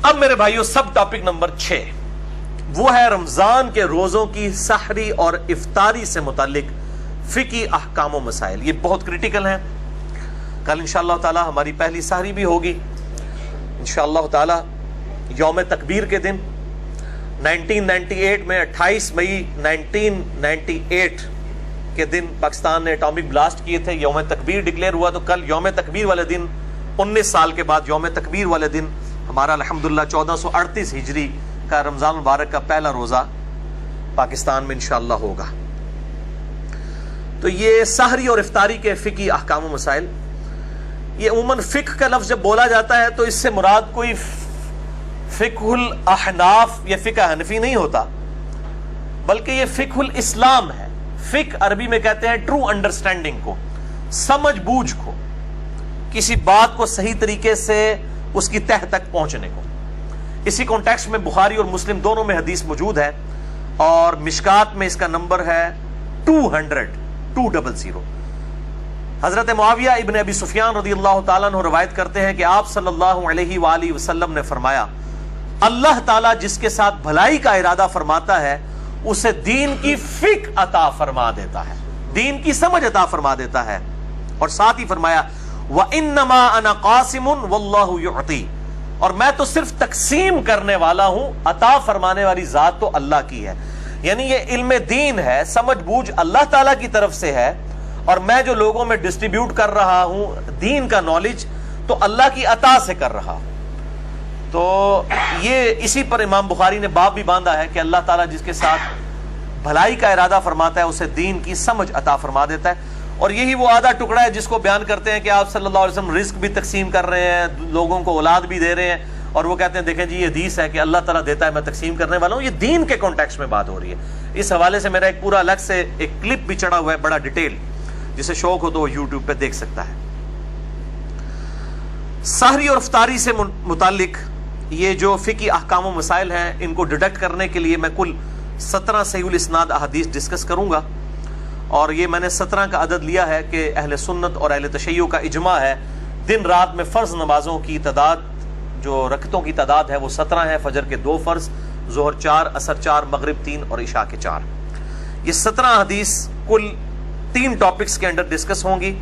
اب میرے بھائیوں سب ٹاپک نمبر 6 وہ ہے رمضان کے روزوں کی سحری اور افطاری سے متعلق فقہی احکام و مسائل. یہ بہت کریٹیکل ہیں. کل انشاءاللہ تعالی ہماری پہلی سحری بھی ہوگی انشاءاللہ تعالی یوم تکبیر کے دن 1998 میں 28 مئی 1998 کے دن پاکستان نے اٹامک بلاسٹ کیے تھے. یوم تکبیر ڈکلیئر ہوا, تو کل یوم تکبیر والے دن 19 سال کے بعد یوم تکبیر والے دن ہمارا الحمدللہ 1438 ہجری کا رمضان مبارک کا پہلا روزہ پاکستان میں انشاءاللہ ہوگا. تو یہ سحری اور افطاری کے فقہی احکام و مسائل. یہ عموماً فقہ کا لفظ جب بولا جاتا ہے تو اس سے مراد کوئی فقہ الاحناف یا فقہ حنفی نہیں ہوتا, بلکہ یہ فقہ الاسلام ہے. فقہ عربی میں کہتے ہیں ٹرو انڈرسٹینڈنگ کو, سمجھ بوجھ کو, کسی بات کو صحیح طریقے سے اس کی تہ تک پہنچنے کو. اسی کانٹیکسٹ میں بخاری اور مسلم دونوں میں حدیث موجود ہے, اور مشکات میں اس کا نمبر ہے 200. حضرت معاویہ ابن ابی سفیان رضی اللہ تعالیٰ عنہ روایت کرتے ہیں کہ آپ صلی اللہ علیہ وآلہ وسلم نے فرمایا, اللہ تعالیٰ جس کے ساتھ بھلائی کا ارادہ فرماتا ہے اسے دین کی فقہ عطا فرما دیتا ہے, دین کی سمجھ عطا فرما دیتا ہے. اور ساتھ ہی فرمایا وَإِنَّمَا أَنَا قَاسِمٌ وَاللَّهُ يُعْطِي, اور میں تو صرف تقسیم کرنے والا ہوں, عطا فرمانے والی ذات تو اللہ کی ہے. یعنی یہ علم دین ہے, سمجھ بوجھ اللہ تعالیٰ کی طرف سے ہے, اور میں جو لوگوں میں ڈسٹریبیوٹ کر رہا ہوں دین کا نالج تو اللہ کی عطا سے کر رہا ہوں. تو یہ اسی پر امام بخاری نے باب بھی باندھا ہے کہ اللہ تعالیٰ جس کے ساتھ بھلائی کا ارادہ فرماتا ہے اسے دین کی سمجھ عطا فرما دیتا ہے. اور یہی وہ آدھا ٹکڑا ہے جس کو بیان کرتے ہیں کہ آپ صلی اللہ علیہ وسلم رزق بھی تقسیم کر رہے ہیں, لوگوں کو اولاد بھی دے رہے ہیں, اور وہ کہتے ہیں دیکھیں جی یہ حدیث ہے کہ اللہ تعالیٰ دیتا ہے میں تقسیم کرنے والا ہوں. یہ دین کے کانٹیکسٹ میں بات ہو رہی ہے. اس حوالے سے میرا ایک پورا الگ سے ایک کلپ بھی چڑھا ہوا ہے بڑا ڈیٹیل, جسے شوق ہو تو وہ یوٹیوب پہ دیکھ سکتا ہے. سحری اور افطاری سے متعلق یہ جو فقہی احکام و مسائل ہیں ان کو ڈیڈکٹ کرنے کے لیے میں کل 17 صحیح الاسناد احادیث ڈسکس کروں گا. اور یہ میں نے 17 کا عدد لیا ہے کہ اہل سنت اور اہل تشیع کا اجماع ہے دن رات میں فرض نمازوں کی تعداد, جو رکعتوں کی تعداد ہے وہ 17 ہے. فجر کے 2 فرض, ظہر 4, عصر 4, مغرب 3 اور عشاء کے 4. یہ 17 حدیث کل 3 ٹاپکس کے اندر ڈسکس ہوں گی.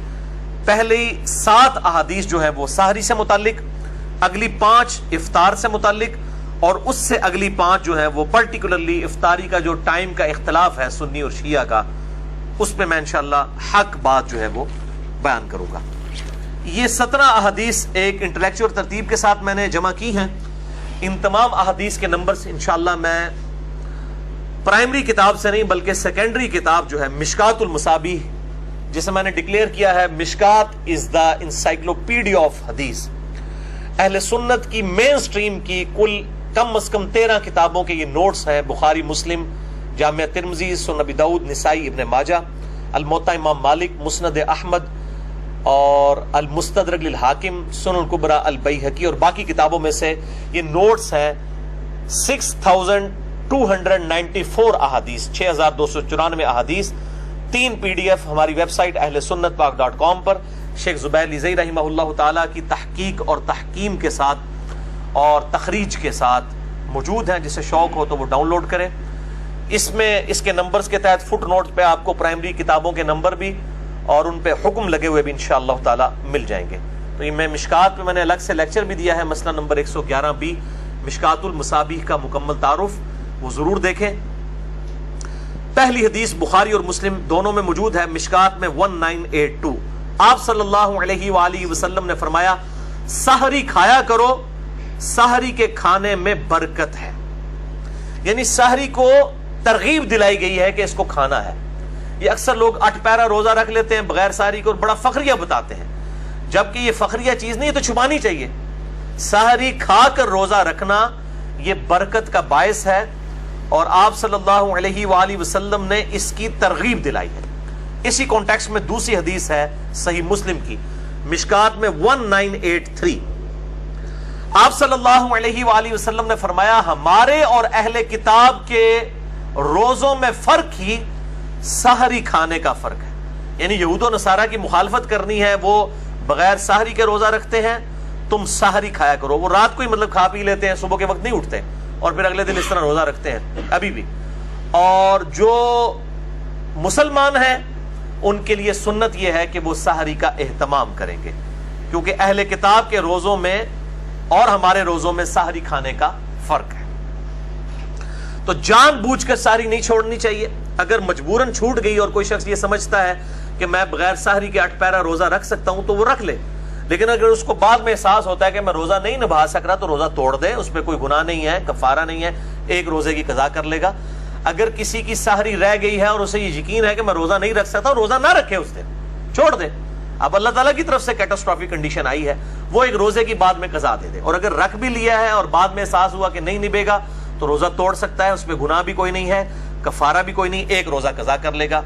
پہلی 7 احادیث جو ہیں وہ سحری سے متعلق, اگلی 5 افطار سے متعلق, اور اس سے اگلی 5 جو ہیں وہ پرٹیکولرلی افطاری کا جو ٹائم کا اختلاف ہے سنی اور شیعہ کا, اس پہ میں انشاءاللہ حق بات جو ہے وہ بیان کروں گا. یہ 17 احادیث ایک انٹلیکچوئل ترتیب کے ساتھ میں نے جمع کی ہیں. ان تمام احادیث کے نمبرز انشاءاللہ میں پرائمری کتاب سے نہیں بلکہ سیکنڈری کتاب جو ہے مشکات المصابیح, جسے میں نے ڈکلیئر کیا ہے مشکات از دا انسائکلوپیڈیا آف حدیث, اہل سنت کی مین سٹریم کی کل کم از کم 13 کتابوں کے یہ نوٹس ہیں. بخاری, مسلم, جامعہ ترمذی, سنن ابی داؤد, نسائی, ابن ماجہ, الموطا امام مالک, مسند احمد اور المستدرک للحاکم, سنن الکبری البیہقی, اور باقی کتابوں میں سے یہ نوٹس ہیں 6294 احادیث, 6294 احادیث. 3 PDF ہماری ویب سائٹ اہل سنت پاک.com پر شیخ زبیر لیزئی رحمہ اللہ تعالیٰ کی تحقیق اور تحکیم کے ساتھ اور تخریج کے ساتھ موجود ہیں. جسے شوق ہو تو وہ ڈاؤن لوڈ کریں. اس میں اس کے نمبرز کے تحت فٹ نوٹ پہ آپ کو پرائمری کتابوں کے نمبر بھی اور ان پہ حکم لگے ہوئے بھی انشاءاللہ تعالی مل جائیں گے. تو یہ میں مشکات پہ میں نے الگ سے لیکچر بھی دیا ہے, مسئلہ نمبر 111B مشکات المصابیح کا مکمل تعارف, وہ ضرور دیکھیں. پہلی حدیث بخاری اور مسلم دونوں میں موجود ہے, مشکات میں 1982. آپ صلی اللہ علیہ وآلہ وسلم نے فرمایا سحری کھایا کرو, سحری کے کھانے میں برکت ہے. یعنی سحری کو ترغیب دلائی گئی ہے کہ اس کو کھانا ہے. یہ اکثر لوگ 8 پیرا روزہ رکھ لیتے ہیں بغیر سحری کو اور بڑا فخریہ بتاتے ہیں, جبکہ یہ فخریہ چیز نہیں, یہ تو چھپانی چاہیے. سحری کھا کر روزہ رکھنا یہ برکت کا باعث ہے, اور آپ صلی اللہ علیہ وآلہ وسلم نے اس کی ترغیب دلائی ہے. اسی کانٹیکسٹ میں دوسری حدیث ہے صحیح مسلم کی مشکات میں 1983. آپ صلی اللہ علیہ وآلہ وسلم نے فرمایا ہمارے اور اہل کتاب کے روزوں میں فرق ہی سحری کھانے کا فرق ہے. یعنی یہود و نصارہ کی مخالفت کرنی ہے, وہ بغیر سحری کے روزہ رکھتے ہیں, تم سحری کھایا کرو. وہ رات کو ہی مطلب کھا پی لیتے ہیں, صبح کے وقت نہیں اٹھتے اور پھر اگلے دن اس طرح روزہ رکھتے ہیں ابھی بھی. اور جو مسلمان ہیں ان کے لیے سنت یہ ہے کہ وہ سحری کا اہتمام کریں گے, کیونکہ اہل کتاب کے روزوں میں اور ہمارے روزوں میں سحری کھانے کا فرق ہے. تو جان بوجھ کر سحری نہیں چھوڑنی چاہیے. اگر مجبوراً چھوٹ گئی اور کوئی شخص یہ سمجھتا ہے کہ میں بغیر سحری کے 8 پیرا روزہ رکھ سکتا ہوں تو وہ رکھ لے, لیکن اگر اس کو بعد میں احساس ہوتا ہے کہ میں روزہ نہیں نبھا سک رہا تو روزہ توڑ دے, اس پہ کوئی گناہ نہیں ہے, کفارہ نہیں ہے, ایک روزے کی قضا کر لے گا. اگر کسی کی سحری رہ گئی ہے اور اسے یہ یقین ہے کہ میں روزہ نہیں رکھ سکتا, روزہ نہ رکھے, اس دن چھوڑ دے. اب اللہ تعالیٰ کی طرف سے کیٹاسٹرافی کنڈیشن آئی ہے, وہ ایک روزے کی بعد میں قضا دے دے. اور اگر رکھ بھی لیا ہے اور بعد میں احساس ہوا کہ نہیں نبھے گا تو روزہ توڑ سکتا ہے, اس پہ گناہ بھی کوئی نہیں ہے, کفارہ بھی کوئی نہیں, ایک روزہ قضا کر لے گا.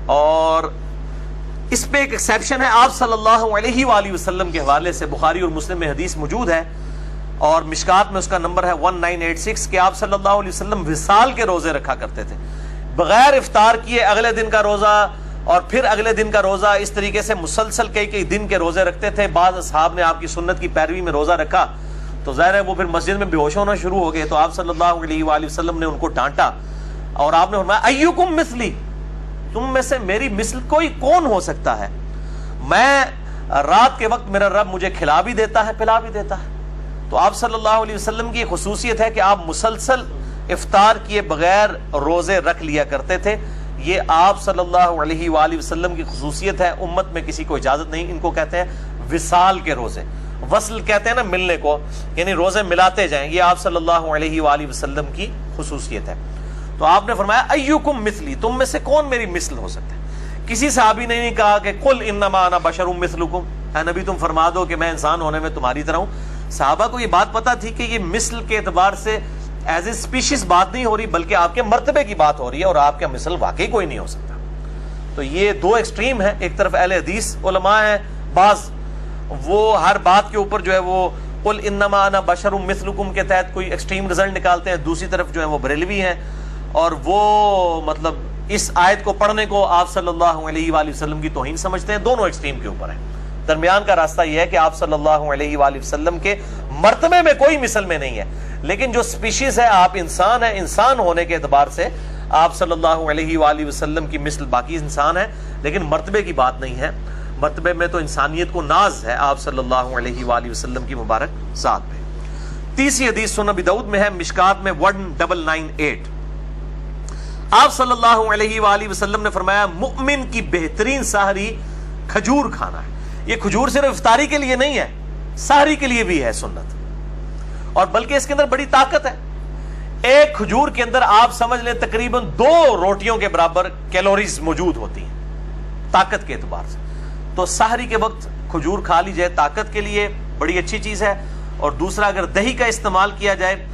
اور اس پہ ایک ایکسیپشن ہے, آپ صلی اللہ علیہ وآلہ وسلم کے حوالے سے بخاری اور مسلم میں حدیث موجود ہے اور مشکات میں اس کا نمبر ہے 1986 کہ آپ صلی اللہ علیہ وسلم وصال کے روزے رکھا کرتے تھے, بغیر افطار کیے اگلے دن کا روزہ اور پھر اگلے دن کا روزہ, اس طریقے سے مسلسل کئی دن کے روزے رکھتے تھے. بعض اصحاب نے آپ کی سنت کی پیروی میں روزہ رکھا تو ظاہر ہے وہ پھر مسجد میں بے ہوش ہونا شروع ہو گئے, تو آپ صلی اللہ علیہ وآلہ وسلم نے ان کو ڈانٹا اور آپ نے فرمایا ایکم مثلی, تم میں سے میری مثل کوئی کون ہو سکتا ہے, میں رات کے وقت میرا رب مجھے کھلا بھی دیتا ہے پلا بھی دیتا ہے. تو آپ صلی اللہ علیہ وسلم کی خصوصیت ہے کہ آپ مسلسل افطار کیے بغیر روزے رکھ لیا کرتے تھے. یہ آپ صلی اللہ علیہ وآلہ وسلم کی خصوصیت ہے, امت میں کسی کو اجازت نہیں. ان کو کہتے ہیں وصال کے روزے, وصل کہتے ہیں نا ملنے کو, یعنی روزے ملاتے جائیں, یہ آپ صلی اللہ علیہ وآلہ وسلم کی خصوصیت ہے. تو آپ نے فرمایا ایکم مثلی, تم میں سے کون میری مثل ہو سکتا ہے. کسی صحابی نے نہیں کہا کہ قل انما انا بشر مثلکم, اے نبی تم فرما دو کہ میں انسان ہونے میں تمہاری طرح ہوں. صحابہ کو یہ بات پتا تھی کہ یہ مثل کے اعتبار سے ایز اے اسپیشیز بات نہیں ہو رہی, بلکہ آپ کے مرتبے کی بات ہو رہی ہے, اور آپ کا مثل واقعی کوئی نہیں ہو سکتا. تو یہ دو ایکسٹریم ہیں, ایک طرف اہل حدیث علماء ہیں, بعض وہ ہر بات کے اوپر جو ہے وہ قل انما انا بشر مثلکم کے تحت کوئی ایکسٹریم رزلٹ نکالتے ہیں, دوسری طرف جو ہے وہ بریلوی ہیں اور وہ مطلب اس آیت کو پڑھنے کو آپ صلی اللہ علیہ وآلہ وسلم کی توہین سمجھتے ہیں. دونوں ایکسٹریم کے اوپر ہیں. درمیان کا راستہ یہ ہے کہ آپ صلی اللہ علیہ وآلہ وسلم کے مرتبے میں کوئی مثل میں نہیں ہے, لیکن جو سپیشیز ہے آپ انسان ہیں, انسان ہونے کے اعتبار سے آپ صلی اللہ علیہ وآلہ وسلم کی مثل باقی انسان ہے, لیکن مرتبے کی بات نہیں ہے. مرتبے میں تو انسانیت کو ناز ہے آپ صلی اللہ علیہ وآلہ وسلم کی مبارک ذات پہ. تیسری حدیث سنن ابی داؤد میں ہے, مشکات میں 1998, آپ صلی اللہ علیہ وآلہ وسلم نے فرمایا مؤمن کی بہترین سحری کھجور کھانا ہے. یہ کھجور صرف افطاری کے لیے نہیں ہے, سحری کے لیے بھی ہے سنت, اور بلکہ اس کے اندر بڑی طاقت ہے. ایک کھجور کے اندر آپ سمجھ لیں تقریباً 2 روٹیوں کے برابر کیلوریز موجود ہوتی ہیں طاقت کے اعتبار سے. تو سحری کے وقت کھجور کھا لی جائے طاقت کے لیے بڑی اچھی چیز ہے. اور دوسرا اگر دہی کا استعمال کیا جائے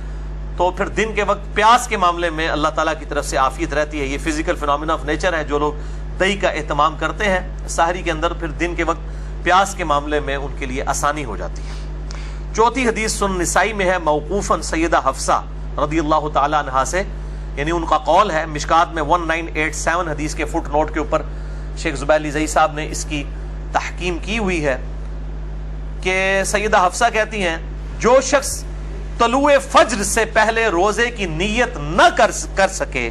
تو پھر دن کے وقت پیاس کے معاملے میں اللہ تعالیٰ کی طرف سے عافیت رہتی ہے. یہ فزیکل فینومینا آف نیچر ہے. جو لوگ دہی کا اہتمام کرتے ہیں سحری کے اندر, پھر دن کے وقت پیاس کے معاملے میں ان کے لیے آسانی ہو جاتی ہے. چوتھی حدیث سنن نسائی میں ہے موقوفاً سیدہ حفصہ رضی اللہ تعالی عنہا سے, یعنی ان کا قول ہے. مشکات میں 1987 حدیث کے فٹ نوٹ کے اوپر شیخ زبیر لیزئی صاحب نے اس کی تحکیم کی ہوئی ہے کہ سیدہ حفصہ کہتی ہیں جو شخص طلوع فجر سے پہلے روزے کی نیت نہ کر سکے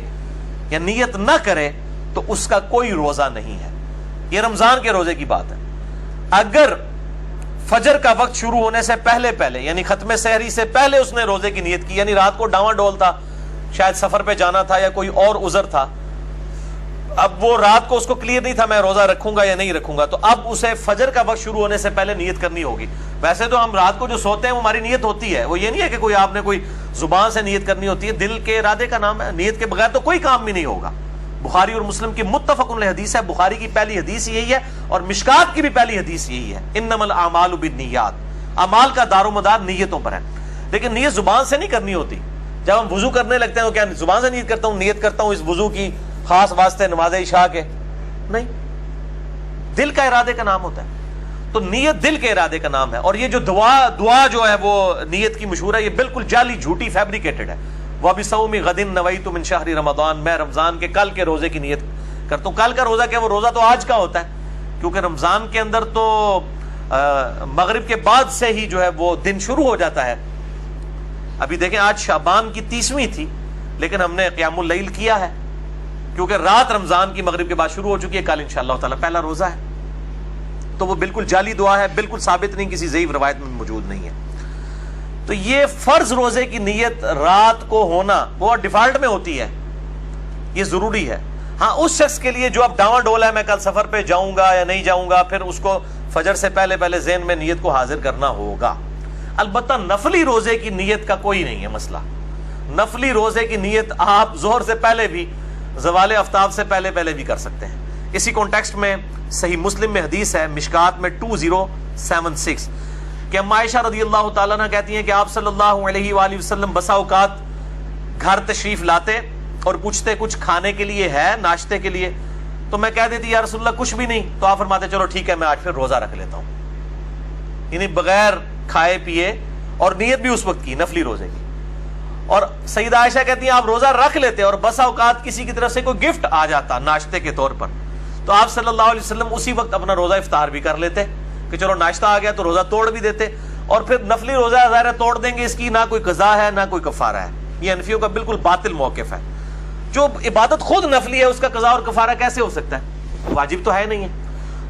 یا نیت نہ کرے تو اس کا کوئی روزہ نہیں ہے. یہ رمضان کے روزے کی بات ہے. اگر فجر کا وقت شروع ہونے سے پہلے یعنی ختم سحری سے پہلے اس نے روزے کی نیت کی, یعنی رات کو ڈاواں ڈول تھا, شاید سفر پہ جانا تھا یا کوئی اور عذر تھا, اب وہ رات کو اس کو کلیئر نہیں تھا میں روزہ رکھوں گا یا نہیں رکھوں گا, تو اب اسے فجر کا وقت شروع ہونے سے پہلے نیت کرنی ہوگی. ویسے تو ہم رات کو جو سوتے ہیں وہ ہماری نیت ہوتی ہے, وہ یہ نہیں ہے کہ کوئی آپ نے کوئی زبان سے نیت کرنی ہوتی ہے, دل کے ارادے کا نام ہے. نیت کے بغیر تو کوئی کام بھی نہیں ہوگا. بخاری اور مسلم کی متفق علیہ حدیث ہے, بخاری کی پہلی حدیث یہی ہے اور مشکات کی بھی پہلی حدیث یہی ہے, انما الاعمال بالنیات, اعمال کا دار و مدار نیتوں پر ہے. لیکن نیت زبان سے نہیں کرنی ہوتی. جب ہم وضو کرنے لگتے ہیں تو کیا زبان سے نیت کرتا ہوں, نیت کرتا ہوں اس وضو کی خاص واسطے نماز عشاء کے, نہیں, دل کا ارادے کا نام ہوتا ہے. تو نیت دل کے ارادے کا نام ہے. اور یہ جو دعا جو ہے وہ نیت کی مشہور ہے, یہ بالکل جعلی جھوٹی فیبریکیٹڈ ہے. وَبِصَوْمِ غَدٍ نَوَيْتُ مِنْ شَهْرِ رمضان, میں رمضان کے کل کے روزے کی نیت کرتا ہوں. کل کا روزہ کیا, وہ روزہ تو آج کا ہوتا ہے, کیونکہ رمضان کے اندر تو مغرب کے بعد سے ہی جو ہے وہ دن شروع ہو جاتا ہے. ابھی دیکھیں آج شعبان کی 30ویں تھی لیکن ہم نے قیام اللیل کیا ہے کیونکہ رات رمضان کی مغرب کے بعد شروع ہو چکی ہے. کل انشاءاللہ تعالی پہلا روزہ ہے. تو وہ بالکل جعلی دعا ہے, بالکل ثابت نہیں, کسی ضعیف روایت میں موجود نہیں ہے. تو یہ فرض روزے کی نیت رات کو ہونا وہ ڈیفالٹ میں ہوتی ہے, یہ ضروری ہے. ہاں اس شخص کے لیے جو اب ڈاواں ڈول ہے میں کل سفر پہ جاؤں گا یا نہیں جاؤں گا, پھر اس کو فجر سے پہلے ذہن میں نیت کو حاضر کرنا ہوگا. البتہ نفلی روزے کی نیت کا کوئی نہیں ہے مسئلہ. نفلی روزے کی نیت آپ ظہر سے پہلے بھی, زوال آفتاب سے پہلے بھی کر سکتے ہیں. اسی کانٹیکسٹ میں صحیح مسلم میں حدیث ہے مشکات میں 2076 کہ اما عائشہ رضی اللہ تعالیٰ عنہ کہتی ہیں کہ آپ صلی اللہ علیہ وآلہ وسلم بسا اوقات گھر تشریف لاتے اور پوچھتے کچھ کھانے کے لیے ہے, ناشتے کے لیے, تو میں کہہ دیتی یا رسول اللہ کچھ بھی نہیں. تو آپ فرماتے چلو ٹھیک ہے میں آج پھر روزہ رکھ لیتا ہوں, یعنی بغیر کھائے پیے, اور نیت بھی اس وقت کی نفلی روزے کی. اور سیدہ عائشہ کہتی ہیں آپ روزہ رکھ لیتے اور بسا اوقات کسی کی طرف سے کوئی گفٹ آ جاتا ناشتے کے طور پر, تو آپ صلی اللہ علیہ وسلم اسی وقت اپنا روزہ افطار بھی کر لیتے کہ چلو ناشتہ آ گیا تو روزہ توڑ بھی دیتے, اور پھر نفلی روزہ ظاہر توڑ دیں گے, اس کی نہ کوئی قضا ہے نہ کوئی کفارہ ہے. یہ حنفیوں کا بالکل باطل موقف ہے. جو عبادت خود نفلی ہے اس کا قضا اور کفارہ کیسے ہو سکتا ہے؟ واجب تو ہے نہیں ہے.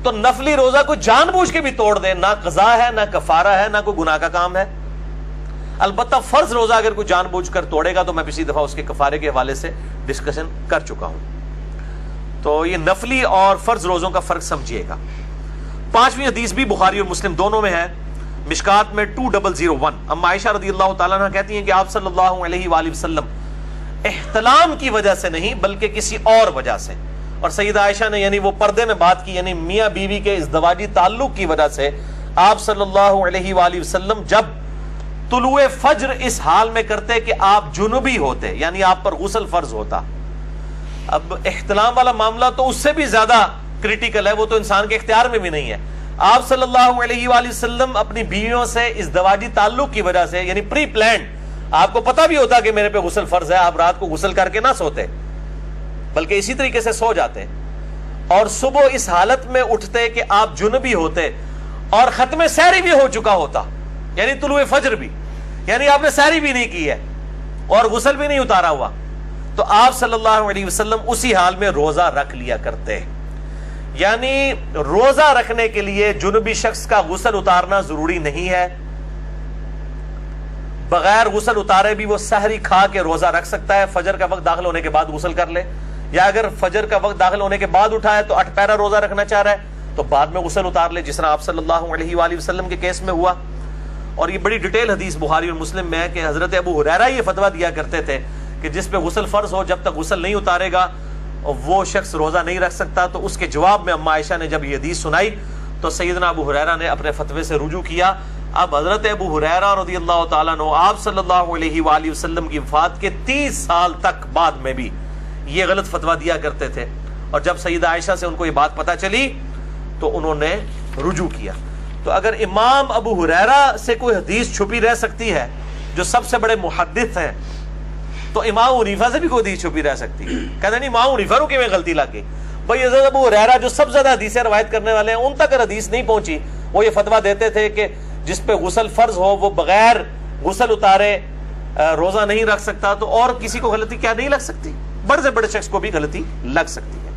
تو نفلی روزہ کو جان بوجھ کے بھی توڑ دے, نہ قضا ہے نہ کفارہ ہے نہ کوئی گناہ کا کام ہے. البتہ فرض روزہ اگر کوئی جان بوجھ کر توڑے گا تو میں پچھلی دفعہ اس کے کفارے کے حوالے سے ڈسکشن کر چکا ہوں. تو یہ نفلی اور فرض روزوں کا فرق سمجھیے گا. 5ویں حدیث بھی بخاری اور مسلم دونوں میں ہے, مشکات میں 2001. اما عائشہ رضی اللہ تعالیٰ عنہ کہتی ہیں کہ آپ صلی اللہ علیہ وآلہ وسلم احتلام کی وجہ سے نہیں بلکہ کسی اور وجہ سے, اور سیدہ عائشہ نے یعنی وہ پردے میں بات کی, یعنی میاں بیوی کے ازدواجی تعلق کی وجہ سے آپ صلی اللہ علیہ وآلہ وسلم جب طلوع فجر اس حال میں کرتے کہ آپ جنوبی ہوتے, یعنی آپ پر غسل فرض ہوتا. اب احتلام والا معاملہ تو اس سے بھی زیادہ کریٹیکل ہے, وہ تو انسان کے اختیار میں بھی نہیں ہے. آپ صلی اللہ علیہ وآلہ وسلم اپنی بیویوں سے ازدواجی تعلق کی وجہ سے, یعنی پری پلانڈ, آپ کو پتا بھی ہوتا کہ میرے پہ غسل فرض ہے, آپ رات کو غسل کر کے نہ سوتے بلکہ اسی طریقے سے سو جاتے, اور صبح اس حالت میں اٹھتے کہ آپ جنبی ہوتے اور ختم سحری بھی ہو چکا ہوتا, یعنی طلوع فجر بھی, یعنی آپ نے سحری بھی نہیں کی ہے اور غسل بھی نہیں اتارا ہوا, تو آپ صلی اللہ علیہ وسلم اسی حال میں روزہ رکھ لیا کرتے. یعنی روزہ رکھنے کے لیے جنبی شخص کا غسل اتارنا ضروری نہیں ہے, بغیر غسل اتارے بھی وہ سحری کھا کے روزہ رکھ سکتا ہے. فجر کا وقت داخل ہونے کے بعد غسل کر لے, یا اگر فجر کا وقت داخل ہونے کے بعد اٹھا ہے تو 8 پہرا روزہ رکھنا چاہ رہا ہے تو بعد میں غسل اتار لے, جس طرح آپ صلی اللہ علیہ وآلہ وسلم کے کیس میں ہوا. اور یہ بڑی ڈیٹیل حدیث بخاری اور مسلم میں ہے کہ حضرت ابو ہریرہ یہ فتویٰ دیا کرتے تھے کہ جس پہ غسل فرض ہو جب تک غسل نہیں اتارے گا وہ شخص روزہ نہیں رکھ سکتا. تو اس کے جواب میں اما عائشہ نے جب یہ حدیث سنائی تو سیدنا ابو ہریرہ نے اپنے فتوے سے رجوع کیا. اب حضرت ابو ہریرہ رضی اللہ تعالیٰ عنہ آپ صلی اللہ علیہ وآلہ وسلم کی وفات کے 30 سال تک بعد میں بھی یہ غلط فتویٰ دیا کرتے تھے, اور جب سیدہ عائشہ سے ان کو یہ بات پتہ چلی تو انہوں نے رجوع کیا. تو اگر امام ابو ہریرہ سے کوئی حدیث چھپی رہ سکتی ہے جو سب سے بڑے محدث ہیں, تو امام حنیفہ سے بھی کوئی حدیث چھپی رہ سکتی ہے. کہتے نہیں امام حنیفہ کو کیوں غلطی لگ گئی بھائی, حضرت ابو ہریرہ جو سب زیادہ حدیثیں روایت کرنے والے ہیں ان تک حدیث نہیں پہنچی. وہ یہ فتویٰ دیتے تھے کہ جس پہ غسل فرض ہو وہ بغیر غسل اتارے روزہ نہیں رکھ سکتا, تو اور کسی کو غلطی کیا نہیں لگ سکتی, بڑے سے بڑے شخص کو بھی غلطی لگ سکتی ہے.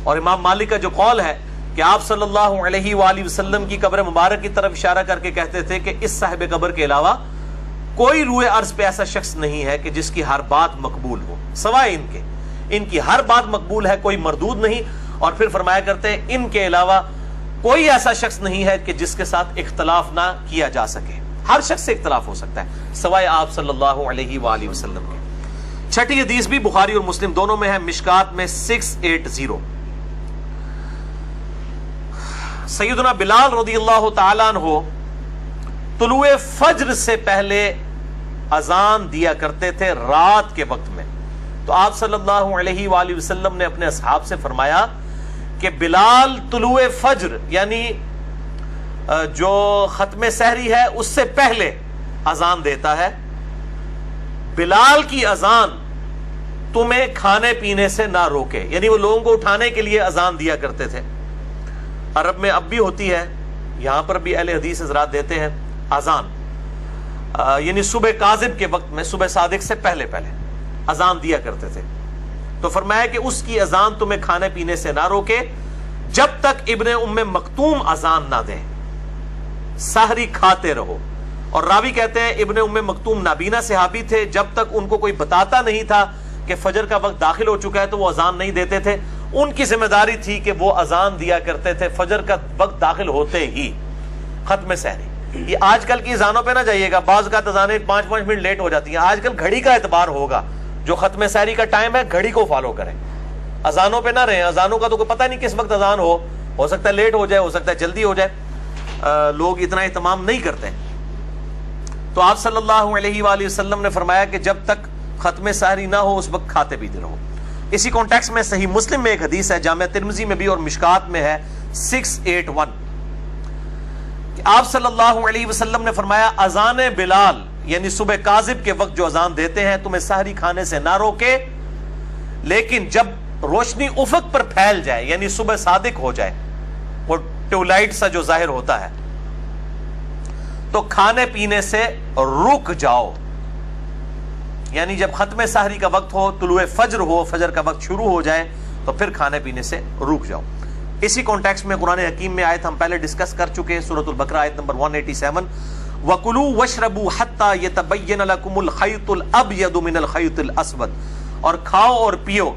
اور امام مالک کا جو قول ہے کہ آپ صلی اللہ علیہ وآلہ وسلم کی قبر مبارک کی طرف اشارہ کر کے کہتے تھے کہ اس صاحب قبر کے علاوہ کوئی روئے عرض پہ ایسا شخص نہیں ہے کہ جس کی ہر بات مقبول ہو, سوائے ان کی ہر بات مقبول ہے, کوئی مردود نہیں. اور پھر فرمایا کرتے ہیں ان کے علاوہ کوئی ایسا شخص نہیں ہے کہ جس کے ساتھ اختلاف نہ کیا جا سکے, ہر شخص سے اختلاف ہو سکتا ہے سوائے آپ صلی اللہ علیہ وآلہ وسلم کے. 6ٹھی حدیث بھی بخاری اور مسلم دونوں میں ہے, مشکات میں 680. سیدنا بلال رضی اللہ تعالیٰ عنہ طلوع فجر سے پہلے اذان دیا کرتے تھے رات کے وقت میں. تو آپ صلی اللہ علیہ وآلہ وسلم نے اپنے اصحاب سے فرمایا کہ بلال طلوع فجر یعنی جو ختم سحری ہے اس سے پہلے اذان دیتا ہے. بلال کی اذان تمہیں کھانے پینے سے نہ روکے, یعنی وہ لوگوں کو اٹھانے کے لیے اذان دیا کرتے تھے. عرب میں اب بھی ہوتی ہے یہاں پر بھی اہل حدیث حضرات دیتے ہیں اذان، یعنی صبح کاذب کے وقت میں، صبح صادق سے پہلے اذان دیا کرتے تھے. تو فرمایا کہ اس کی اذان تمہیں کھانے پینے سے نہ روکے جب تک ابن ام مکتوم اذان نہ دیں، سحری کھاتے رہو. اور راوی کہتے ہیں ابن ام مکتوم نابینا صحابی تھے، جب تک ان کو کوئی بتاتا نہیں تھا کہ فجر کا وقت داخل ہو چکا ہے تو وہ اذان نہیں دیتے تھے. ان کی ذمہ داری تھی کہ وہ اذان دیا کرتے تھے فجر کا وقت داخل ہوتے ہی، ختم سحری. یہ آج کل کی اذانوں پہ نہ جائیے گا، بعض کا اذانیں 5 منٹ لیٹ ہو جاتی ہیں. آج کل گھڑی کا اعتبار ہوگا، جو ختم سحری کا ٹائم ہے گھڑی کو فالو کریں، اذانوں پہ نہ رہیں. اذانوں کا تو کوئی پتہ نہیں کس وقت اذان ہو سکتا ہے لیٹ ہو جائے، ہو سکتا ہے جلدی ہو جائے. لوگ اتنا اہتمام نہیں کرتے. تو آپ صلی اللہ علیہ وآلہ وسلم نے فرمایا کہ جب تک ختم سحری نہ ہو اس وقت کھاتے پیتے رہو. اسی کانٹیکس میں صحیح مسلم میں ایک حدیث ہے، جامع ترمذی میں بھی اور مشکات میں ہے 681، کہ آپ صلی اللہ علیہ وسلم نے فرمایا اذان بلال یعنی صبح کاذب کے وقت جو اذان دیتے ہیں تمہیں سحری کھانے سے نہ روکے، لیکن جب روشنی افق پر پھیل جائے یعنی صبح صادق ہو جائے، وہ ٹیولائٹ سا جو ظاہر ہوتا ہے، تو کھانے پینے سے رک جاؤ. یعنی جب ختم سحری کا وقت ہو، طلوع فجر ہو، فجر کا وقت شروع ہو جائے تو پھر کھانے پینے سے رک جاؤ. اسی کانٹیکس میں قرآن حکیم میں آیت ہم پہلے ڈسکس کر چکے، سورۃ البقرہ آیت نمبر 187، وَكُلُوا وَاشْرَبُوا حَتَّى يَتَبَيَّنَ لَكُمُ الْخَيْطُ الْأَبْيَضُ مِنَ الْخَيْطِ الْأَسْوَدِ، اور کھاؤ اور پیو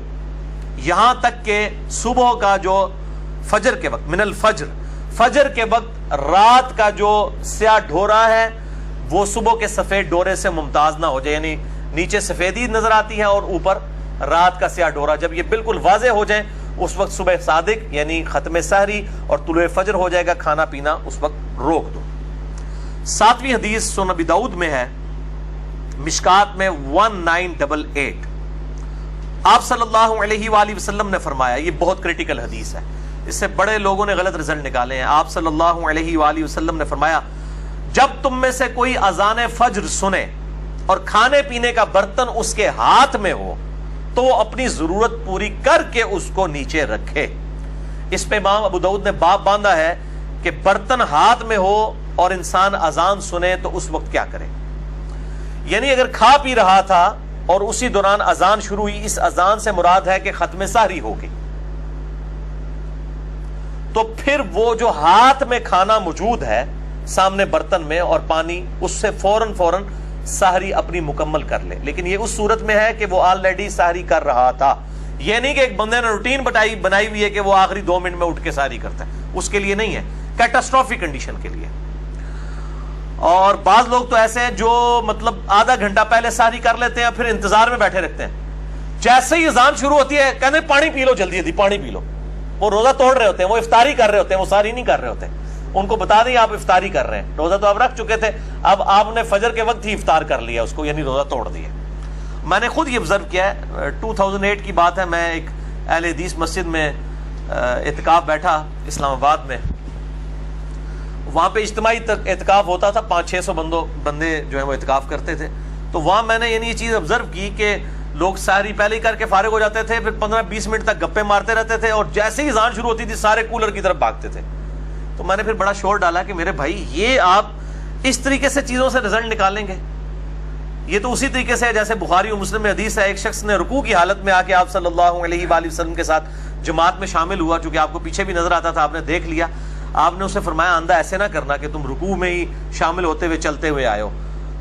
یہاں تک کہ صبح کا جو فجر کے وقت، من الفجر، فجر کے وقت رات کا جو سیاہ ڈھورا ہے وہ صبح کے سفید ڈورے سے ممتاز نہ ہو جائے. یعنی نیچے سفیدی نظر آتی ہے اور اوپر رات کا سیاہ ڈورا، جب یہ بالکل واضح ہو جائے اس وقت صبح صادق یعنی ختم سحری اور طلوع فجر ہو جائے گا، کھانا پینا اس وقت روک دو. 7ویں حدیث سنن ابی داؤد میں ہے، مشکات میں 1988، آپ صلی اللہ علیہ وآلہ وسلم نے فرمایا، یہ بہت کریٹیکل حدیث ہے، اس سے بڑے لوگوں نے غلط رزلٹ نکالے ہیں. آپ صلی اللہ علیہ وآلہ وسلم نے فرمایا جب تم میں سے کوئی اذان فجر سنے اور کھانے پینے کا برتن اس کے ہاتھ میں ہو تو وہ اپنی ضرورت پوری کر کے اس کو نیچے رکھے. اس پہ امام ابو داؤد نے باب باندھا ہے کہ برتن ہاتھ میں ہو اور انسان اذان سنے تو اس وقت کیا کرے. یعنی اگر کھا پی رہا تھا اور اسی دوران اذان شروع ہوئی، اس اذان سے مراد ہے کہ ختم سحری ہوگی، تو پھر وہ جو ہاتھ میں کھانا موجود ہے سامنے برتن میں اور پانی، اس سے فوراً سحری اپنی مکمل کر لے. لیکن یہ اس صورت میں ہے کہ وہ آلریڈی سحری کر رہا تھا. یہ نہیں کہ ایک بندے نے روٹین بنائی ہوئی ہے کہ وہ آخری 2 منٹ میں اٹھ کے سحری کرتا ہے، اس کے لیے نہیں ہے، کیٹاسٹروفک کنڈیشن کے لیے. اور بعض لوگ تو ایسے ہیں جو مطلب آدھا گھنٹہ پہلے سحری کر لیتے ہیں پھر انتظار میں بیٹھے رہتے ہیں، جیسے ہی اذان شروع ہوتی ہے کہتے ہیں پانی پی لو، جلدی پانی پی لو. وہ روزہ توڑ رہے ہوتے ہیں، وہ افطاری کر رہے ہوتے ہیں، وہ سحری نہیں کر رہے ہوتے. ان کو بتا دیں آپ افطاری کر رہے ہیں، روزہ تو آپ رکھ چکے تھے، اب آپ نے فجر کے وقت ہی افطار کر لیا اس کو، یعنی روزہ توڑ دیا. میں نے خود یہ آبزرو کیا ہے، 2008 کی بات ہے، میں ایک اہل حدیث مسجد میں اعتکاف بیٹھا اسلام آباد میں. وہاں پہ اجتماعی اعتکاف ہوتا تھا، 500-600 بندے جو ہیں وہ اعتکاف کرتے تھے. تو وہاں میں نے یعنی یہ چیز آبزرو کی کہ لوگ سحری پہلے ہی کر کے فارغ ہو جاتے تھے، پھر 15-20 منٹ تک گپے مارتے رہتے تھے، اور جیسے ہی اذان شروع ہوتی تھی سارے کولر کی طرف بھاگتے تھے. تو میں نے پھر بڑا شور ڈالا کہ میرے بھائی یہ آپ اس طریقے سے چیزوں سے رزلٹ نکالیں گے؟ یہ تو اسی طریقے سے جیسے بخاری و مسلم میں حدیث ہے، ایک شخص نے رکوع کی حالت میں آ کے آپ صلی اللہ علیہ وآلہ وسلم کے ساتھ جماعت میں شامل ہوا، چونکہ آپ کو پیچھے بھی نظر آتا تھا، آپ نے دیکھ لیا. آپ نے اسے فرمایا آندہ ایسے نہ کرنا کہ تم رکوع میں ہی شامل ہوتے ہوئے چلتے ہوئے آئے ہو.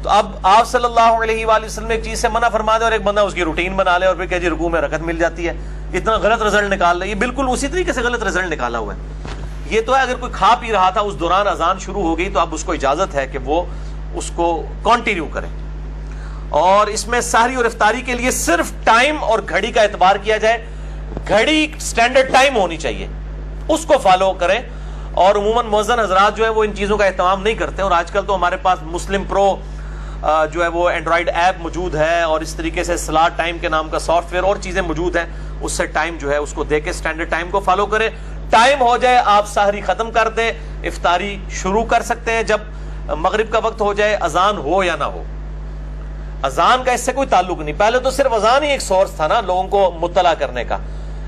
تو اب آپ صلی اللہ علیہ وآلہ وسلم ایک چیز سے منع فرما دے اور ایک بندہ اس کی روٹین بنا لے اور پھر کہ جی رکوع میں رکعت مل جاتی ہے، اتنا غلط رزلٹ نکال لے. یہ بالکل اسی طریقے سے غلط رزلٹ نکالا ہوا ہے. یہ تو ہے اگر کوئی کھا پی رہا تھا اس دوران اذان شروع ہو گئی تو اب اس کو اجازت ہے کہ وہ اس کو کنٹینیو کرے. اور اس میں سحری اور افطاری کے لیے صرف ٹائم اور گھڑی کا اعتبار کیا جائے. گھڑی سٹینڈرڈ ٹائم ہونی چاہیے، اس کو فالو کریں. اور عموماً مؤذن حضرات جو ہیں وہ ان چیزوں کا اہتمام نہیں کرتے. اور آج کل تو ہمارے پاس مسلم پرو جو ہے وہ اینڈرائڈ ایپ موجود ہے، اور اس طریقے سے سلاٹ ٹائم کے نام کا سافٹ ویئر اور چیزیں موجود ہیں، اس سے ٹائم جو ہے اس کو دے کے سٹینڈرڈ ٹائم کو فالو کریں. ٹائم ہو جائے آپ سحری ختم کر دیں، افطاری شروع کر سکتے ہیں جب مغرب کا وقت ہو جائے، اذان ہو یا نہ ہو. اذان کا اس سے کوئی تعلق نہیں. پہلے تو صرف اذان ہی ایک سورس تھا نا لوگوں کو مطلع کرنے کا.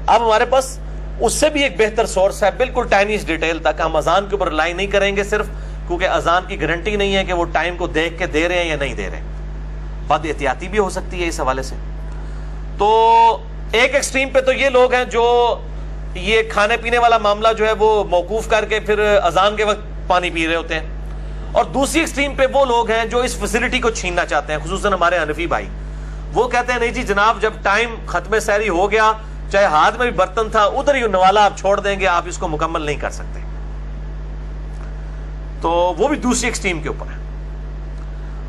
اب ہمارے پاس اس سے بھی ایک بہتر سورس ہے بالکل ٹائنیس ڈیٹیل تک. ہم اذان کے اوپر ریلائی نہیں کریں گے صرف کیونکہ اذان کی گارنٹی نہیں ہے کہ وہ ٹائم کو دیکھ کے دے رہے ہیں یا نہیں دے رہے, بد احتیاطی بھی ہو سکتی ہے اس حوالے سے. تو ایک ایکسٹریم پہ تو یہ لوگ ہیں جو یہ کھانے پینے والا معاملہ جو ہے وہ موقوف کر کے پھر اذان کے وقت پانی پی رہے ہوتے ہیں, اور دوسری ایکسٹریم پہ وہ لوگ ہیں جو اس فیسلٹی کو چھیننا چاہتے ہیں, خصوصاً ہمارے حنفی بھائی. وہ کہتے ہیں نہیں جی جناب جب ٹائم ختم سحری ہو گیا, چاہے ہاتھ میں بھی برتن تھا ادھر ہی نوالا آپ چھوڑ دیں گے, آپ اس کو مکمل نہیں کر سکتے. تو وہ بھی دوسری ایکسٹریم کے اوپر ہے,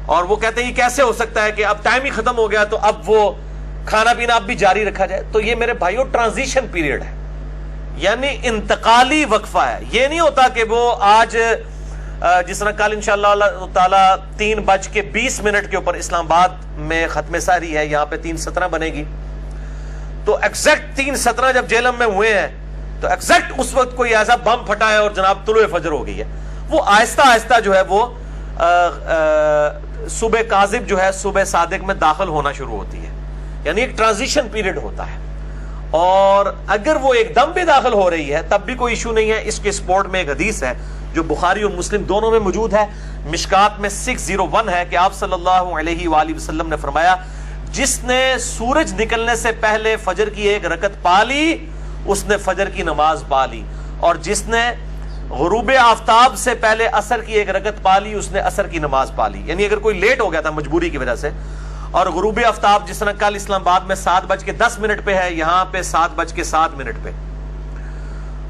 اور وہ کہتے ہیں یہ کیسے ہو سکتا ہے کہ اب ٹائم ہی ختم ہو گیا تو اب وہ کھانا پینا اب بھی جاری رکھا جائے. تو یہ میرے بھائیوں ٹرانزیشن پیریڈ ہے, یعنی انتقالی وقفہ ہے. یہ نہیں ہوتا کہ وہ آج جس طرح کل انشاءاللہ تعالی 3:20 کے اوپر اسلام آباد میں ختم سحری ہے, یہاں پہ 3:17 بنے گی, تو ایگزیکٹ 3:17 جب جہلم میں ہوئے ہیں تو ایگزیکٹ اس وقت کوئی ایسا بم پھٹا ہے اور جناب طلوع فجر ہو گئی ہے. وہ آہستہ آہستہ جو ہے وہ صبح کاذب جو ہے صبح صادق میں داخل ہونا شروع ہوتی ہے, یعنی ایک ٹرانزیشن پیریڈ ہوتا ہے. اور اگر وہ ایک دم بھی داخل ہو رہی ہے تب بھی کوئی ایشو نہیں ہے. اس کے سپورٹ میں ایک حدیث ہے جو بخاری اور مسلم دونوں میں موجود ہے, مشکات میں 601 ہے کہ آپ صلی اللہ علیہ وآلہ وسلم نے فرمایا جس نے سورج نکلنے سے پہلے فجر کی ایک رکعت پا لی اس نے فجر کی نماز پا لی, اور جس نے غروب آفتاب سے پہلے عصر کی ایک رکعت پا لی اس نے عصر کی نماز پا لی. یعنی اگر کوئی لیٹ ہو گیا تھا مجبوری کی وجہ سے, اور غروب آفتاب جس طرح کل اسلام آباد میں 7:10 پہ ہے, یہاں پہ 7:07 پہ,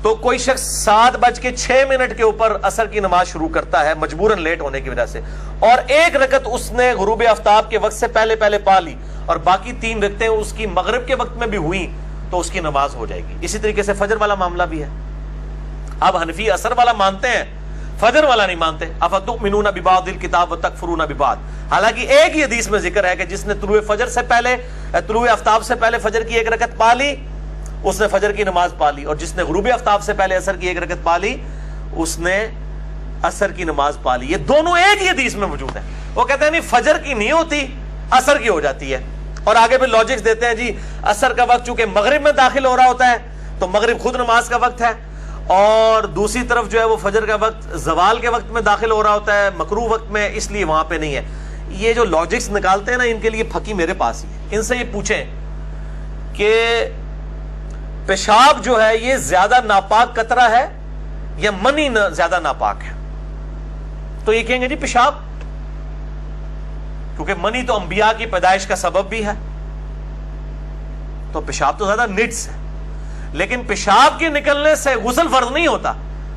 تو کوئی شخص 7:06 کے اوپر عصر کی نماز شروع کرتا ہے مجبوراً لیٹ ہونے کی وجہ سے, اور ایک رکعت اس نے غروب آفتاب کے وقت سے پہلے پا لی, اور باقی 3 رکعتیں اس کی مغرب کے وقت میں بھی ہوئی تو اس کی نماز ہو جائے گی. اسی طریقے سے فجر والا معاملہ بھی ہے. اب حنفی عصر والا مانتے ہیں, فجر والا نہیں مانتے. افتؤمنون ببعض الکتاب وتکفرون ببعض. حالانکہ ایک ہی حدیث میں ذکر ہے کہ جس نے طلوع فجر سے پہلے طلوع آفتاب سے پہلے فجر کی ایک رکعت پا لی اس نے فجر کی نماز پا لی, اور جس نے غروب آفتاب سے پہلے عصر کی ایک رکعت پا لی اس نے عصر کی نماز پا لی. یہ دونوں ایک ہی حدیث میں موجود ہیں. وہ کہتے ہیں نہیں فجر کی نہیں ہوتی عصر کی ہو جاتی ہے, اور آگے پھر لاجکس دیتے ہیں جی عصر کا وقت چونکہ مغرب میں داخل ہو رہا ہوتا ہے تو مغرب خود نماز کا وقت ہے, اور دوسری طرف جو ہے وہ فجر کا وقت زوال کے وقت میں داخل ہو رہا ہوتا ہے مکروہ وقت میں, اس لیے وہاں پہ نہیں ہے. یہ جو لاجکس نکالتے ہیں نا ان کے لیے پھکی میرے پاس ہی ہے. ان سے یہ پوچھیں کہ پیشاب جو ہے یہ زیادہ ناپاک قطرہ ہے یا منی زیادہ ناپاک ہے, تو یہ کہیں گے جی پیشاب, کیونکہ منی تو انبیاء کی پیدائش کا سبب بھی ہے, تو پیشاب تو زیادہ نڈس ہے. لیکن پیشاب کے نکلنے سے غسل فرض نہیں ہوتا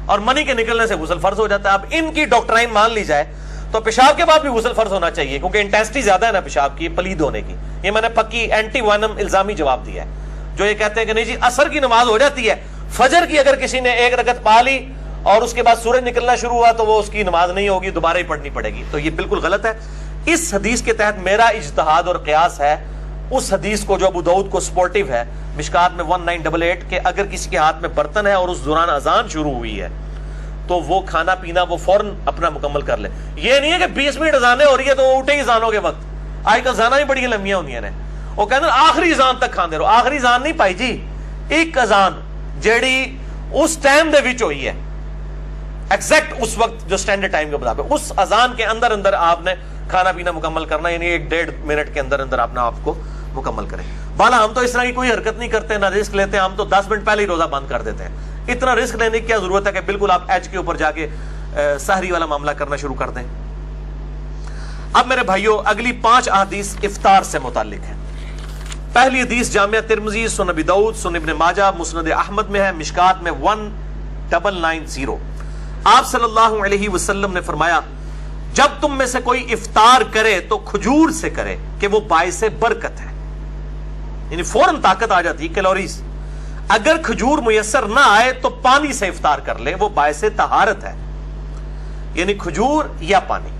اور منی کے نکلنے سے غسل فرض ہو جاتا ہے. اب ان کی ڈاکٹرائن مان لی جائے تو پیشاب کے بعد بھی غسل فرض ہونا چاہیے, کیونکہ انٹینسٹی زیادہ ہے نا پیشاب کی پلید ہونے کی. یہ میں نے پکی اینٹی وینم الزامی جواب دیا ہے. جو یہ کہتے ہیں کہ نہیں جی عصر کی نماز ہو جاتی ہے, فجر کی اگر کسی نے ایک رکعت پا لی اور اس کے بعد سورج نکلنا شروع ہوا تو وہ اس کی نماز نہیں ہوگی, دوبارہ ہی پڑھنی پڑے گی, تو یہ بالکل غلط ہے. اس حدیث کے تحت میرا اجتہاد اور قیاس ہے اس حدیث کو جو ابو داؤد کو سپورٹیو ہے مشکات میں 1988 کہ اگر کسی کے ہاتھ میں برتن ہے اور اس دوران اذان شروع ہوئی ہے تو وہ کھانا پینا وہ فوراً اپنا مکمل کر لے. یہ نہیں ہے کہ 20 منٹ اذانیں ہو رہی ہے تو وہ اٹھے ہی اذانوں کے وقت. آج کل اذانیں بھی بڑی لمبیاں ہوندیاں نے, وہ کہتے ہیں آخری اذان تک کھاندے رہو. آخری اذان نہیں پائی جی, ایک اذان جیڑی اس ٹائم دے وچ ہوئی ہے ایگزیکٹ اس وقت جو سٹینڈرڈ ٹائم کے مطابق, اس اذان کے اندر اندر آپ نے کھانا پینا مکمل کرنا, یعنی 1-1.5 منٹ کے اندر اندر اپنا آپ کو مکمل کریں. بالا ہم تو اس طرح کی کوئی حرکت نہیں کرتے, نہ رسک لیتے, ہم تو 10 منٹ پہلے ہی روزہ بند کر دیتے ہیں. اتنا رسک لینے کی کیا ضرورت ہے کہ بالکل آپ ایج کے اوپر جا کے سحری والا معاملہ کرنا شروع کر دیں. اب میرے بھائیوں اگلی 5 احادیث افطار سے متعلق ہیں. پہلی حدیث جامعہ ترمذی, سنن ابی داؤد, سنن ابن ماجہ, مسند احمد میں ہے, مشکات میں 1990. آپ صلی اللہ علیہ وسلم نے فرمایا جب تم میں سے کوئی افطار کرے تو کھجور سے کرے کہ وہ باعث برکت ہے, یعنی فوراً طاقت آ جاتی کیلوریز. اگر کھجور میسر نہ آئے تو پانی سے افطار کر لے, وہ باعث طہارت ہے, یعنی کھجور یا پانی.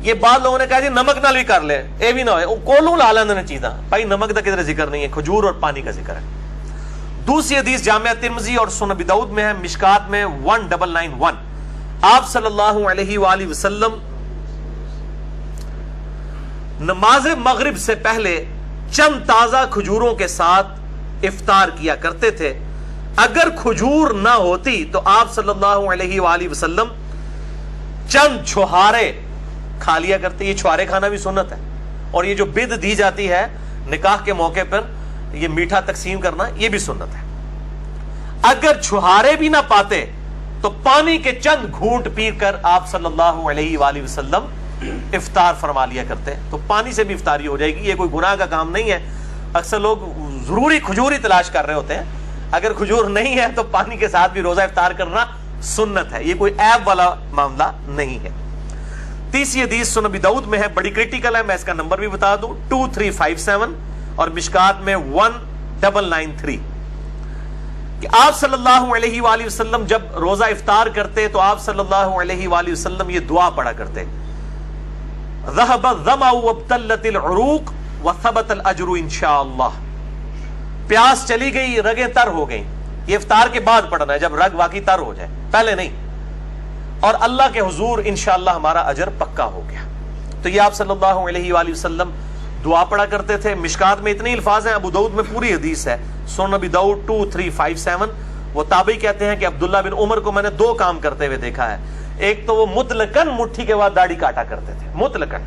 یہ بعض لوگوں نے کہا جی نمک نال بھی کر لے, اے بھی نہ ہوئے, کولوں لا لیندے نے چیزاں. بھائی نمک دا کدھر ذکر نہیں ہے, کھجور اور پانی کا ذکر ہے. دوسری حدیث جامعہ ترمذی اور سنن ابی داؤد میں ہے, مشکات میں 1991. آپ صلی اللہ علیہ وآلہ وسلم نماز مغرب سے پہلے چند تازہ کھجوروں کے ساتھ افطار کیا کرتے تھے. اگر کھجور نہ ہوتی تو آپ صلی اللہ علیہ وآلہ وسلم چند چھہارے کھا لیا کرتے. یہ چھہارے کھانا بھی سنت ہے, اور یہ جو بد دی جاتی ہے نکاح کے موقع پر یہ میٹھا تقسیم کرنا, یہ بھی سنت ہے. اگر چھہارے بھی نہ پاتے تو پانی کے چند گھونٹ پی کر آپ صلی اللہ علیہ وآلہ وسلم افطار فرما لیا کرتے. تو پانی سے بھی افطاری ہو جائے گی, یہ کوئی گناہ کا کام نہیں ہے. اکثر لوگ ضروری کھجور ہی تلاش کر رہے ہوتے ہیں, اگر کھجور نہیں ہے تو پانی کے ساتھ بھی روزہ افطار کرنا سنت ہے, یہ کوئی عیب والا معاملہ نہیں ہے. تیسری حدیث سنن ابی داؤد میں ہے, بڑی کریٹیکل ہے, میں اس کا نمبر بھی بتا دوں 2357 اور مشکات میں 1993 کہ آپ صلی اللہ علیہ وآلہ وسلم جب روزہ افطار کرتے تو آپ صلی اللہ علیہ وآلہ وسلم یہ دعا پڑھا کرتے, ذهب الظمأ وابتلت العروق وثبت الاجر انشاءاللہ. پیاس چلی گئی, رگیں تر ہو گئیں. یہ افطار کے بعد پڑھنا ہے جب رگ واقعی تر ہو جائے, پہلے نہیں. اور اللہ کے حضور انشاءاللہ ہمارا اجر پکا ہو گیا. تو یہ آپ صلی اللہ علیہ وآلہ وسلم دعا پڑھا کرتے تھے. مشکات میں اتنے الفاظ ہیں, ابو داؤد میں پوری حدیث ہے, سنن ابی داؤد 2357. وہ تابعی کہتے ہیں کہ عبداللہ بن عمر کو میں نے دو کام کرتے ہوئے دیکھا ہے. ایک تو وہ مطلقاً مٹھی کے بعد داڑھی کاٹا کرتے تھے, مطلقاً,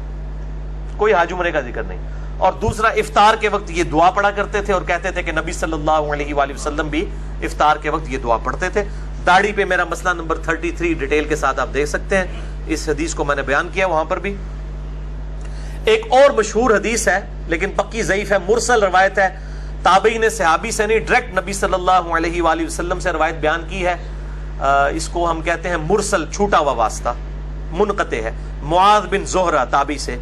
کوئی حج عمرے کا ذکر نہیں. اور دوسرا افطار کے وقت یہ دعا پڑھا کرتے تھے, اور کہتے تھے کہ نبی صلی اللہ علیہ وآلہ وسلم بھی افطار کے وقت یہ دعا پڑھتے تھے. داڑھی پہ میرا مسئلہ نمبر 33 ڈیٹیل کے ساتھ آپ دیکھ سکتے ہیں, اس حدیث کو میں نے بیان کیا وہاں پر بھی. ایک اور مشہور حدیث ہے لیکن پکی ضعیف ہے, مرسل روایت ہے, تابعی نے صحابی سے نہیں ڈائریکٹ نبی صلی اللہ علیہ وآلہ وسلم سے روایت بیان کی ہے. اس کو ہم کہتے ہیں مرسل, چھوٹا ہوا واسطہ, منقطع ہے. معاذ بن زہرہ تابعی سے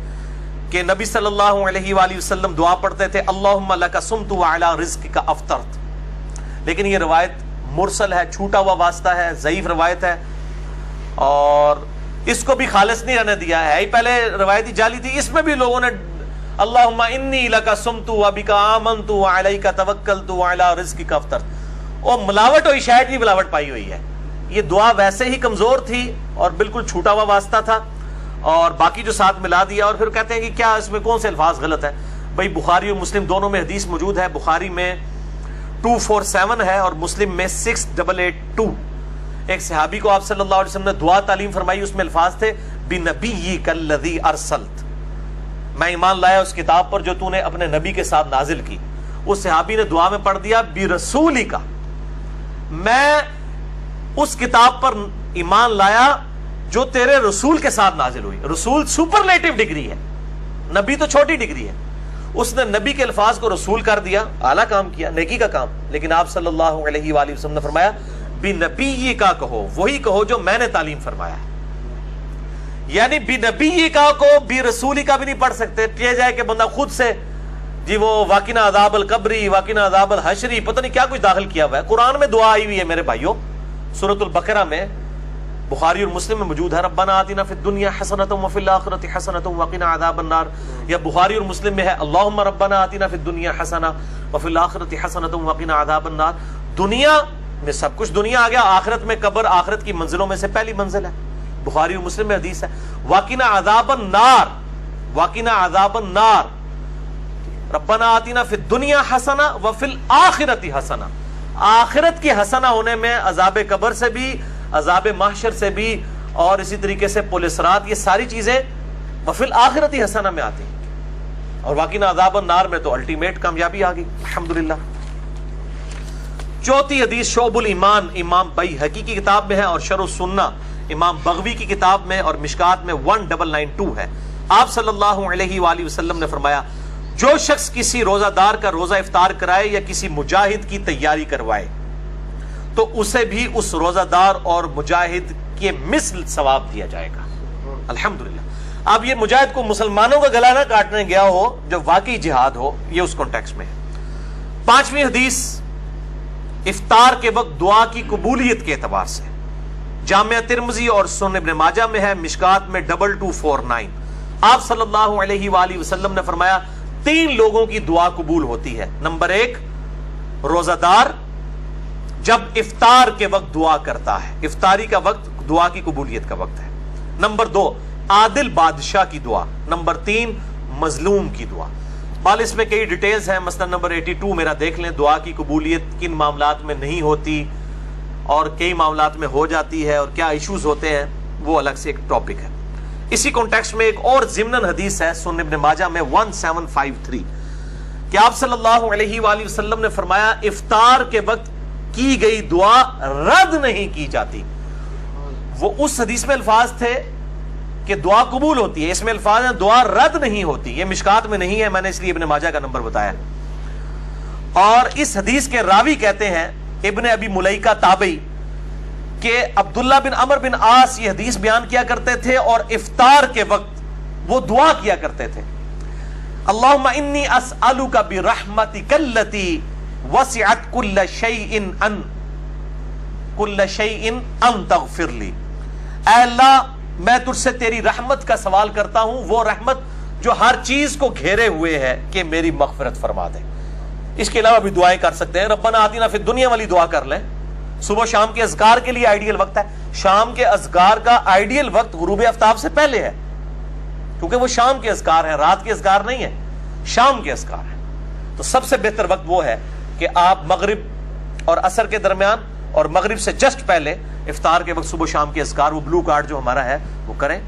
کہ نبی صلی اللہ علیہ وآلہ وسلم دعا پڑھتے تھے اللہم لک صمت وعلی رزقک افطرت. لیکن یہ روایت مرسل ہے, چھوٹا ہوا واسطہ ہے, ضعیف روایت ہے, اور اس کو بھی خالص نہیں رہنے دیا ہے. پہلے روایتی جعلی تھی, اس میں بھی لوگوں نے اللہم انی لک صمت وبک آمنت وعلیک توکلت وعلی رزقک افطرت, اور ملاوٹ ہوئی, شاید بھی ملاوٹ پائی ہوئی ہے. یہ دعا ویسے ہی کمزور تھی اور بالکل چھوٹا ہوا واسطہ تھا, اور باقی جو ساتھ ملا دیا, اور پھر کہتے ہیں کہ کیا اس میں کون سے الفاظ غلط ہیں. بھائی بخاری اور مسلم دونوں میں حدیث موجود ہے, بخاری میں 247 ہے اور مسلم میں 6882. ایک صحابی کو آپ صلی اللہ علیہ وسلم نے دعا تعلیم فرمائی, اس میں الفاظ تھے بنبیک الذی ارسلت, میں ایمان لایا اس کتاب پر جو تو نے اپنے نبی کے ساتھ نازل کی. اس صحابی نے دعا میں پڑھ دیا برسولک, میں اس کتاب پر ایمان لایا جو تیرے رسول کے ساتھ نازل ہوئی. رسول سپرلیٹو ڈگری ہے, نبی تو چھوٹی ڈگری ہے. اس نے نبی کے الفاظ کو رسول کر دیا, اعلیٰ کام کیا, نیکی کا کام. لیکن آپ صلی اللہ علیہ وآلہ وسلم نے فرمایا بنبی کا کہو, وہی کہو جو میں نے تعلیم فرمایا ہے. یعنی بنبی کا کو بی رسولی کا بھی نہیں پڑھ سکتے. یہ جائے کہ بندہ خود سے جی وہ واقعنا عذاب القبری, واقعنا عذاب الحشری, پتہ نہیں کیا کچھ داخل کیا ہوا ہے. قرآن میں دعا آئی ہوئی ہے میرے بھائیوں, سورۃ البقرہ میں, بخاری اور مسلم میں موجود ہے, ربنا آتنا فی الدنیا حسنۃ وفی الآخرۃ حسنۃ وقنا عذاب النار. یا بخاری اور مسلم میں ہے اللہم ربنا آتنا فی الدنیا حسنہ وفی الآخرۃ حسنۃ وقنا عذاب النار. دنیا میں سب کچھ دنیا آ گیا, آخرت میں قبر آخرت کی منزلوں میں سے پہلی منزل ہے. بخاری اور مسلم میں حدیث ہے وقنا عذاب النار, وقنا عذاب النار, ربنا آتنا فی الدنیا حسنہ وفی الآخرۃ حسنہ. آخرت کی حسنہ ہونے میں عذاب قبر سے بھی, عذاب محشر سے بھی, اور اسی طریقے سے پل صراط, یہ ساری چیزیں وفی الآخرۃ حسنہ میں آتی ہیں. اور واقعی عذاب النار میں تو الٹیمیٹ کامیابی آ گئی الحمدللہ. چوتھی حدیث شعب الایمان امام بیہقی کی کتاب میں ہے, اور شرح السنہ امام بغوی کی کتاب میں, اور مشکات میں 1992 ہے. آپ صلی اللہ علیہ وآلہ وسلم نے فرمایا جو شخص کسی روزہ دار کا روزہ افطار کرائے یا کسی مجاہد کی تیاری کروائے تو اسے بھی اس روزہ دار اور مجاہد کے مثل ثواب دیا جائے گا الحمدللہ. اب یہ مجاہد کو مسلمانوں کا گلا نہ کاٹنے گیا ہو جو واقعی جہاد ہو, یہ اس کانٹیکسٹ میں ہے. پانچویں حدیث افطار کے وقت دعا کی قبولیت کے اعتبار سے جامعہ ترمذی اور سنن ابن ماجہ میں ہے, مشکات میں 2249. آپ صلی اللہ علیہ وآلہ وسلم نے فرمایا 3 لوگوں کی دعا قبول ہوتی ہے. نمبر 1 روزہ دار جب افطار کے وقت دعا کرتا ہے, افطاری کا وقت دعا کی قبولیت کا وقت ہے. نمبر 2 عادل بادشاہ کی دعا. نمبر 3 مظلوم کی دعا. بال اس میں کئی ڈیٹیلز ہیں. مسئلہ نمبر 82 میرا دیکھ لیں. دعا کی قبولیت کن معاملات میں نہیں ہوتی اور کئی معاملات میں ہو جاتی ہے اور کیا ایشوز ہوتے ہیں، وہ الگ سے ایک ٹاپک ہے. اسی کانٹیکسٹ میں ایک اور ضمناً حدیث ہے سنن ابن ماجہ میں 1753 کہ آپ صلی اللہ علیہ وآلہ وسلم نے فرمایا افطار کے وقت کی گئی دعا رد نہیں کی جاتی. وہ اس حدیث میں الفاظ تھے کہ دعا قبول ہوتی ہے، اس میں الفاظ ہیں دعا رد نہیں ہوتی. یہ مشکات میں نہیں ہے، میں نے اس لیے ابن ماجہ کا نمبر بتایا. اور اس حدیث کے راوی کہتے ہیں ابن ابی ملیکہ تابعی کہ عبداللہ بن عمر بن عاص یہ حدیث بیان کیا کرتے تھے اور افطار کے وقت وہ دعا کیا کرتے تھے اللہم انی اسألک برحمتک التی وسعت کل شیء ان تغفر لی. اے اللہ میں تجھ سے تیری رحمت کا سوال کرتا ہوں، وہ رحمت جو ہر چیز کو گھیرے ہوئے ہے، کہ میری مغفرت فرما دے. اس کے علاوہ بھی دعائیں کر سکتے ہیں. ربنا آتنا فی الدنیا والی دعا کر لیں. صبح شام کے اذکار کے لیے آئیڈیل وقت ہے. شام کے اذکار کا آئیڈیل وقت غروب آفتاب سے پہلے ہے، کیونکہ وہ شام کے اذکار ہیں، رات کے اذکار نہیں ہے، شام کے اذکار ہیں. تو سب سے بہتر وقت وہ ہے کہ آپ مغرب اور عصر کے درمیان اور مغرب سے جسٹ پہلے افطار کے وقت صبح شام کے اذکار، وہ بلو کارڈ جو ہمارا ہے وہ کریں.